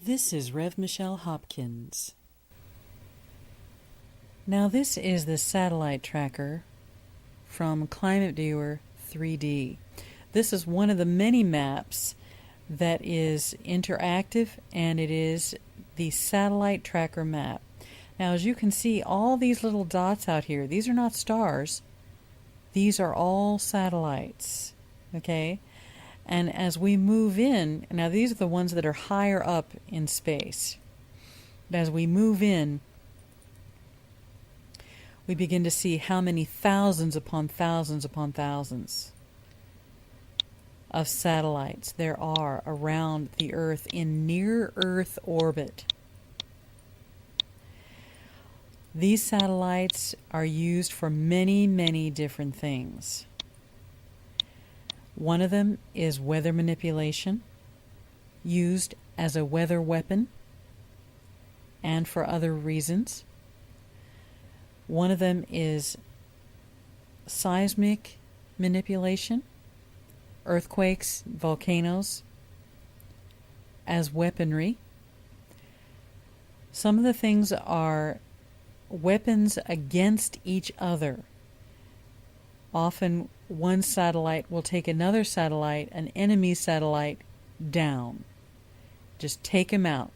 This is revmichellehopkins. Now this is the satellite tracker from Climate Viewer 3D. This is one of the many maps that is interactive, and it is the satellite tracker map. Now as you can see, all these little dots out here, these are not stars. These are all satellites, okay? And as we move in, now these are the ones that are higher up in space. But as we move in, we begin to see how many thousands upon thousands upon thousands of satellites there are around the Earth in near-Earth orbit. These satellites are used for many, many different things. One of them is weather manipulation, used as a weather weapon and for other reasons. One of them is seismic manipulation, earthquakes, volcanoes, as weaponry. Some of the things are weapons against each other. Often one satellite will take another satellite, an enemy satellite, down. Just take him out.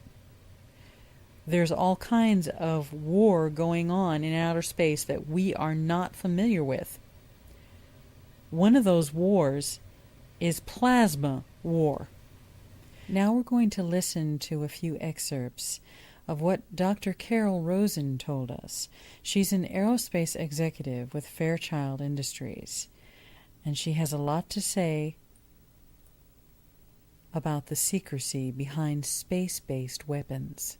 There's all kinds of war going on in outer space that we are not familiar with. One of those wars is plasma war. Now we're going to listen to a few excerpts of what Dr. Carol Rosen told us. She's an aerospace executive with Fairchild Industries, and she has a lot to say about the secrecy behind space-based weapons.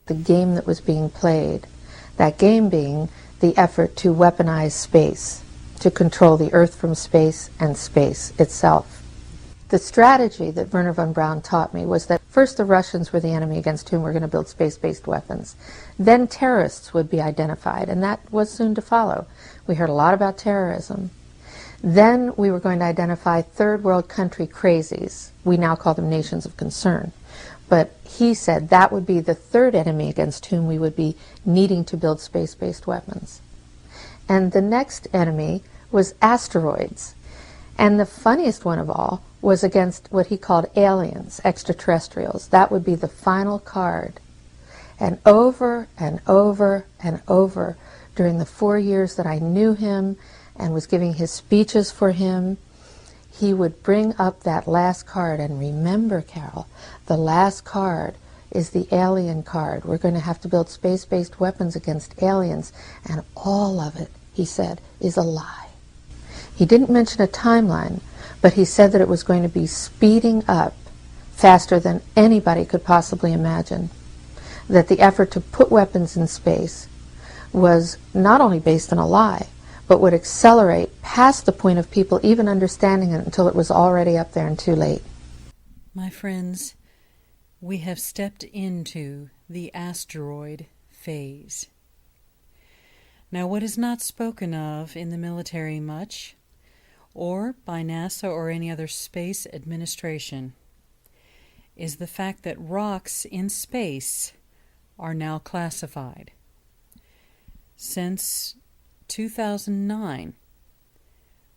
The game that was being played, that game being the effort to weaponize space, to control the Earth from space and space itself. The strategy that Wernher von Braun taught me was that first the Russians were the enemy against whom we're going to build space-based weapons. Then terrorists would be identified, and that was soon to follow. We heard a lot about terrorism. Then we were going to identify third world country crazies. We now call them nations of concern. But he said that would be the third enemy against whom we would be needing to build space-based weapons. And the next enemy was asteroids. And the funniest one of all was against what he called aliens, extraterrestrials. That would be the final card. And over and over and over during the 4 years that I knew him and was giving his speeches for him, he would bring up that last card. And remember, Carol, the last card is the alien card. We're going to have to build space-based weapons against aliens, and all of it, he said, is a lie. He didn't mention a timeline, but he said that it was going to be speeding up faster than anybody could possibly imagine. That the effort to put weapons in space was not only based on a lie, but would accelerate past the point of people even understanding it until it was already up there and too late. My friends, we have stepped into the asteroid phase. Now, what is not spoken of in the military much, or by NASA or any other space administration, is the fact that rocks in space are now classified. Since 2009,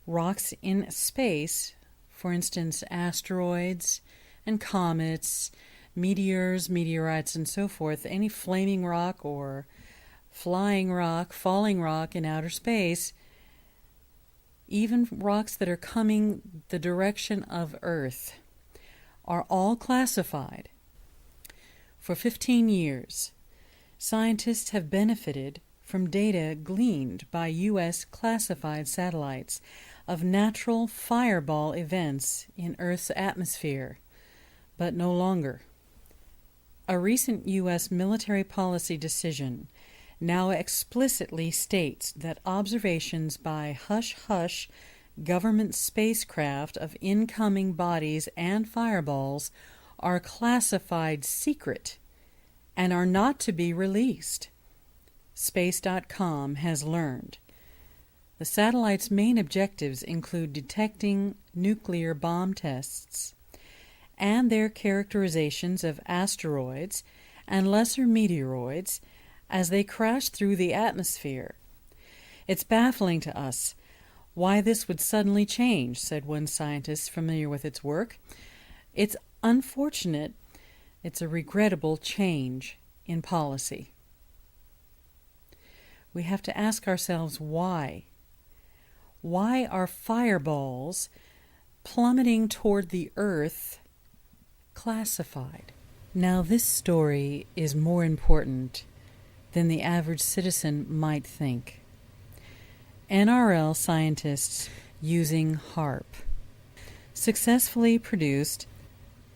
rocks in space, for instance asteroids and comets, meteors, meteorites, and so forth, any flaming rock or flying rock, falling rock in outer space, even rocks that are coming the direction of Earth, are all classified. For 15 years, scientists have benefited from data gleaned by U.S. classified satellites of natural fireball events in Earth's atmosphere, but no longer. A recent U.S. military policy decision now explicitly states that observations by hush-hush government spacecraft of incoming bodies and fireballs are classified secret and are not to be released. Space.com has learned. The satellite's main objectives include detecting nuclear bomb tests and their characterizations of asteroids and lesser meteoroids as they crash through the atmosphere. It's baffling to us why this would suddenly change, said one scientist familiar with its work. It's unfortunate. It's a regrettable change in policy. We have to ask ourselves why. Why are fireballs plummeting toward the Earth classified? Now, this story is more important than the average citizen might think. NRL scientists using HARP successfully produced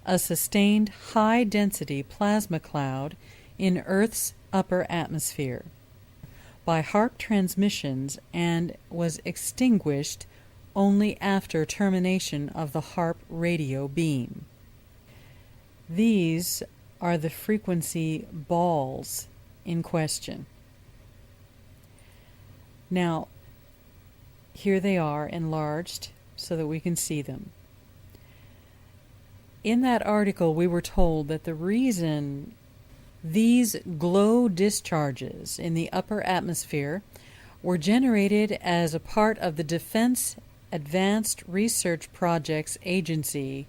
a sustained high-density plasma cloud in Earth's upper atmosphere by HARP transmissions and was extinguished only after termination of the HARP radio beam. These are the frequency balls in question. Now, here they are enlarged so that we can see them. In that article, we were told that the reason these glow discharges in the upper atmosphere were generated as a part of the Defense Advanced Research Projects Agency,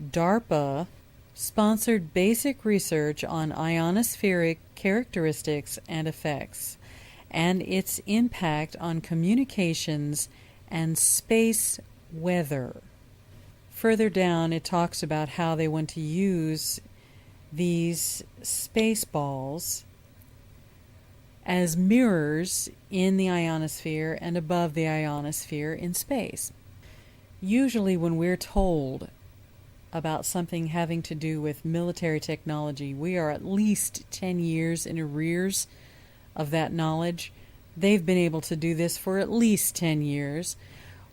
DARPA, sponsored basic research on ionospheric characteristics and effects, and its impact on communications and space weather. Further down, it talks about how they want to use these space balls as mirrors in the ionosphere and above the ionosphere in space. Usually when we're told about something having to do with military technology, we are at least 10 years in arrears of that knowledge. They've been able to do this for at least 10 years.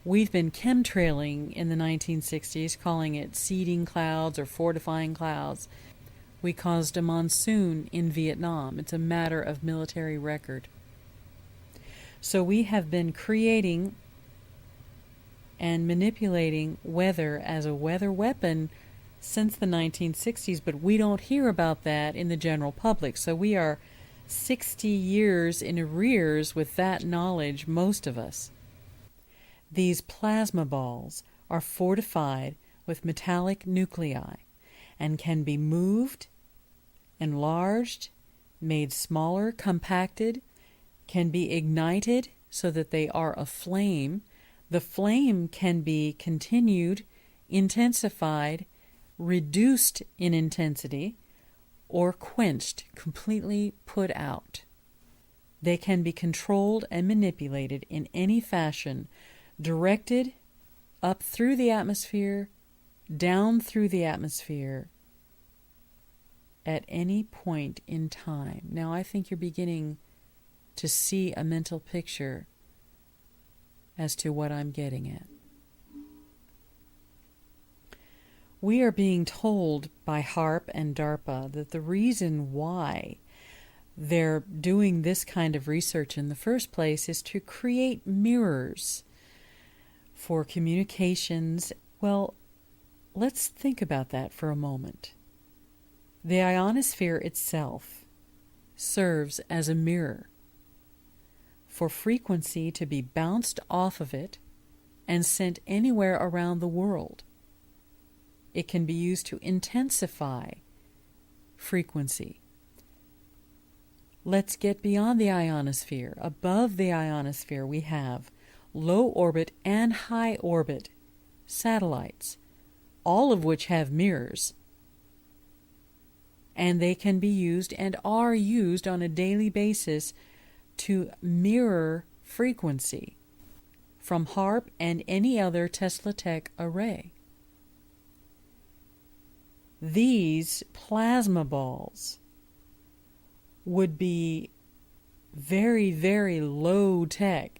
We've been chemtrailing in the 1960s, calling it seeding clouds or fortifying clouds. We caused a monsoon in Vietnam. It's a matter of military record. So we have been creating and manipulating weather as a weather weapon since the 1960s, but we don't hear about that in the general public. So we are 60 years in arrears with that knowledge, most of us. These plasma balls are fortified with metallic nuclei and can be moved, enlarged, made smaller, compacted, can be ignited so that they are aflame. The flame can be continued, intensified, reduced in intensity, or quenched, completely put out. They can be controlled and manipulated in any fashion, directed up through the atmosphere, down through the atmosphere, at any point in time. Now, I think you're beginning to see a mental picture as to what I'm getting at. We are being told by HARP and DARPA that the reason why they're doing this kind of research in the first place is to create mirrors for communications. Well, let's think about that for a moment. The ionosphere itself serves as a mirror for frequency to be bounced off of it and sent anywhere around the world. It can be used to intensify frequency. Let's get beyond the ionosphere. Above the ionosphere, we have low orbit and high orbit satellites, all of which have mirrors. And they can be used and are used on a daily basis to mirror frequency from HARP and any other Tesla Tech array. These plasma balls would be very, very low tech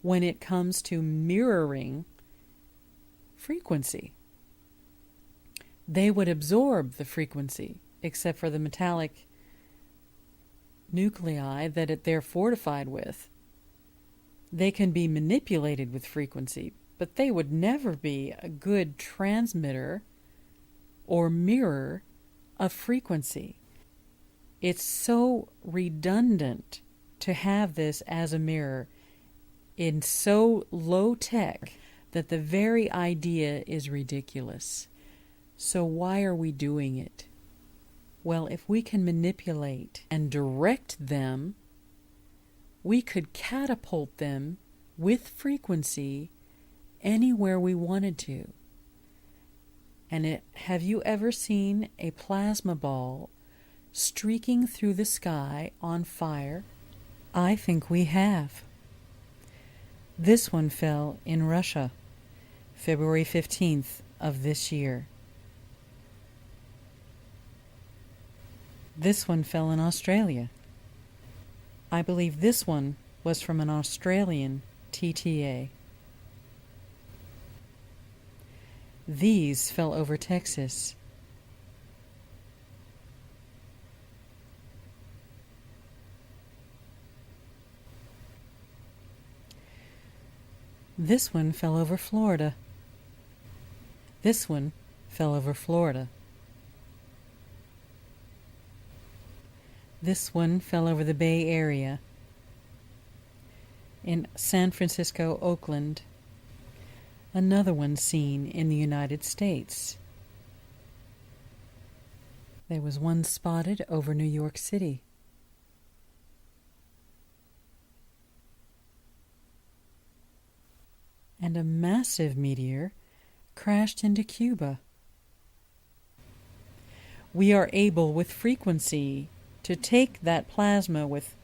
when it comes to mirroring frequency. They would absorb the frequency, except for the metallic nuclei that they're fortified with. They can be manipulated with frequency, but they would never be a good transmitter or mirror of frequency. It's so redundant to have this as a mirror in so low tech that the very idea is ridiculous. So why are we doing it? Well, if we can manipulate and direct them, we could catapult them with frequency anywhere we wanted to. And have you ever seen a plasma ball streaking through the sky on fire? I think we have. This one fell in Russia, February 15th of this year. This one fell in Australia. I believe this one was from an Australian TTA. These fell over Texas. This one fell over Florida. This one fell over Florida. This one fell over the Bay Area in San Francisco, Oakland. Another one seen in the United States. There was one spotted over New York City. And a massive meteor crashed into Cuba. We are able with frequency to take that plasma with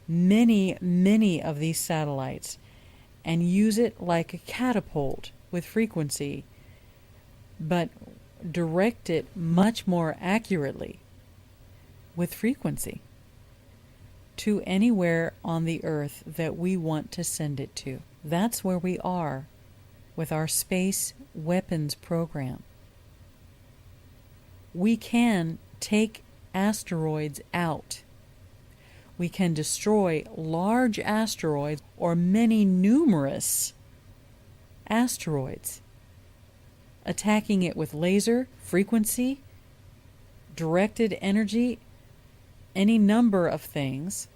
many, many of these satellites and use it like a catapult with frequency, but direct it much more accurately with frequency to anywhere on the earth that we want to send it to. That's where we are with our space weapons program. We can take asteroids out. We can destroy large asteroids or many numerous asteroids, attacking it with laser, frequency, directed energy, any number of things.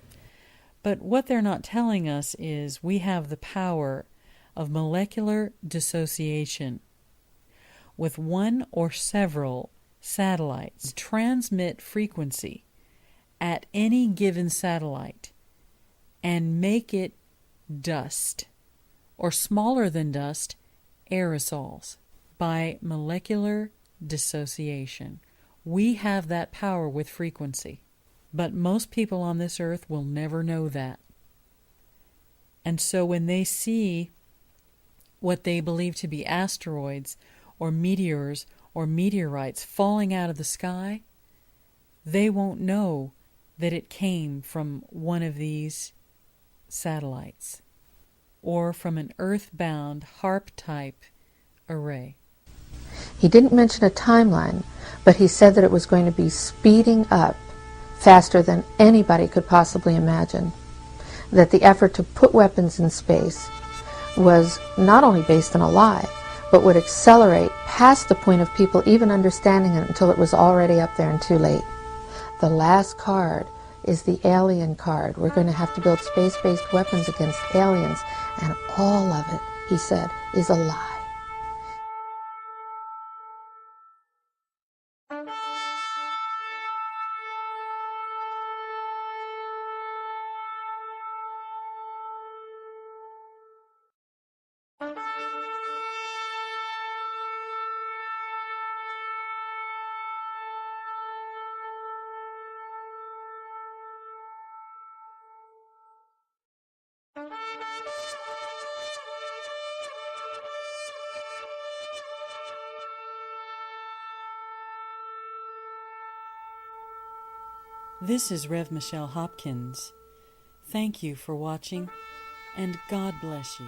But what they're not telling us is we have the power of molecular dissociation. With one or several satellites, transmit frequency at any given satellite and make it dust, or smaller than dust, aerosols, by molecular dissociation. We have that power with frequency. But most people on this earth will never know that. And so when they see what they believe to be asteroids or meteors or meteorites falling out of the sky, they won't know that it came from one of these satellites or from an earthbound HARP-type array. He didn't mention a timeline, but he said that it was going to be speeding up faster than anybody could possibly imagine. That the effort to put weapons in space was not only based on a lie, but would accelerate past the point of people even understanding it until it was already up there and too late. The last card is the alien card. We're going to have to build space-based weapons against aliens, and all of it, he said, is a lie. This is Rev Michelle Hopkins. Thank you for watching, and God bless you.